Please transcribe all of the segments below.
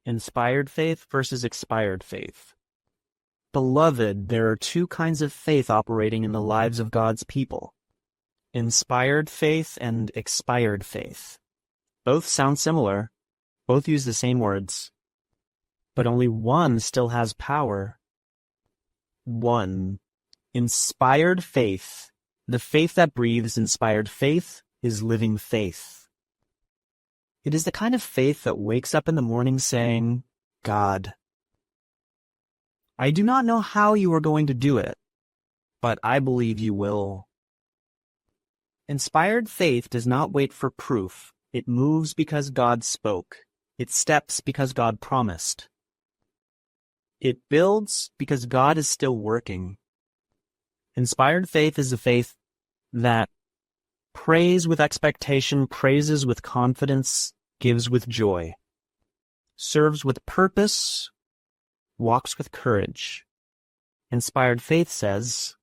Inspired faith versus expired faith. Beloved, there are two kinds of faith operating in the lives of God's people: inspired faith and expired faith. Both sound similar, both use the same words, but only one still has power. 1. Inspired faith. The faith that breathes inspired faith is living faith. It is the kind of faith that wakes up in the morning saying, God, I do not know how you are going to do it, but I believe you will. Inspired faith does not wait for proof. It moves because God spoke. It steps because God promised. It builds because God is still working. Inspired faith is a faith that prays with expectation, praises with confidence, gives with joy, serves with purpose, walks with courage. Inspired faith says,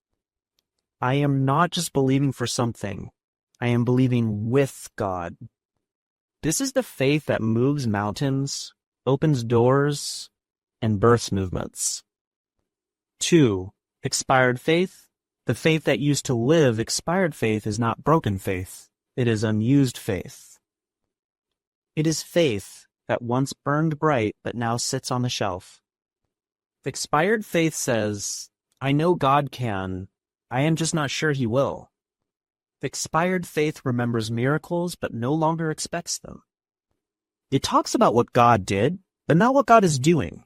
I am not just believing for something, I am believing with God. This is the faith that moves mountains, opens doors, and births movements. 2. Expired faith. The faith that used to live. Expired faith is not broken faith. It is unused faith. It is faith that once burned bright but now sits on the shelf. Expired faith says, I know God can, I am just not sure he will. Expired faith remembers miracles but no longer expects them. It talks about what God did, but not what God is doing.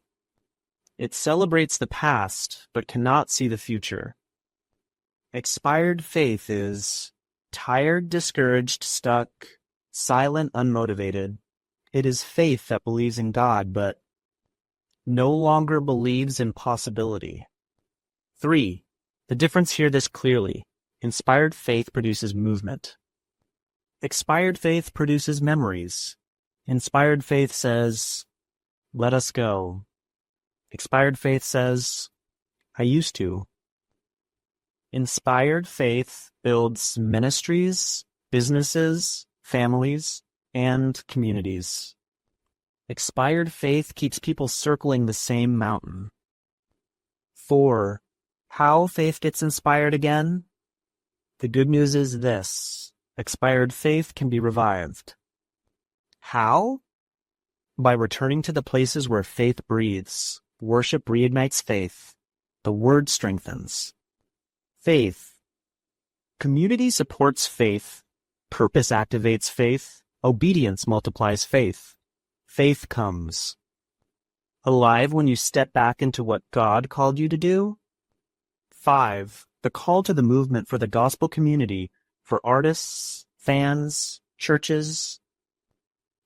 It celebrates the past but cannot see the future. Expired faith is tired, discouraged, stuck, silent, unmotivated. It is faith that believes in God, but no longer believes in possibility. 3. The difference here this clearly. Inspired faith produces movement. Expired faith produces memories. Inspired faith says, let us go. Expired faith says, I used to. Inspired faith builds ministries, businesses, families, and communities. Expired faith keeps people circling the same mountain. 4. How faith gets inspired again? The good news is this: expired faith can be revived. How? By returning to the places where faith breathes. Worship reignites faith. The word strengthens. Faith. Community supports faith. Purpose activates faith. Obedience multiplies faith. Faith comes alive when you step back into what God called you to do. 5. The call to the movement for the gospel community, for artists, fans, churches,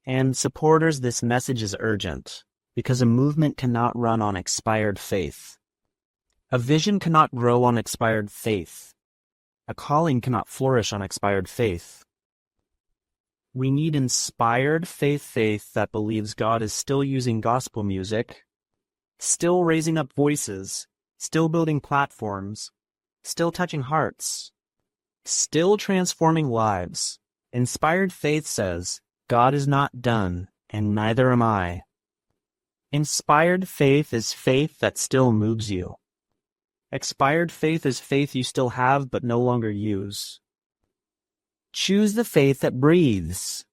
and supporters. This message is urgent because a movement cannot run on expired faith. A vision cannot grow on expired faith. A calling cannot flourish on expired faith. We need inspired faith that believes God is still using gospel music, still raising up voices, still building platforms, still touching hearts, still transforming lives. Inspired faith says, God is not done, and neither am I. Inspired faith is faith that still moves you. Expired faith is faith you still have but no longer use. Choose the faith that breathes.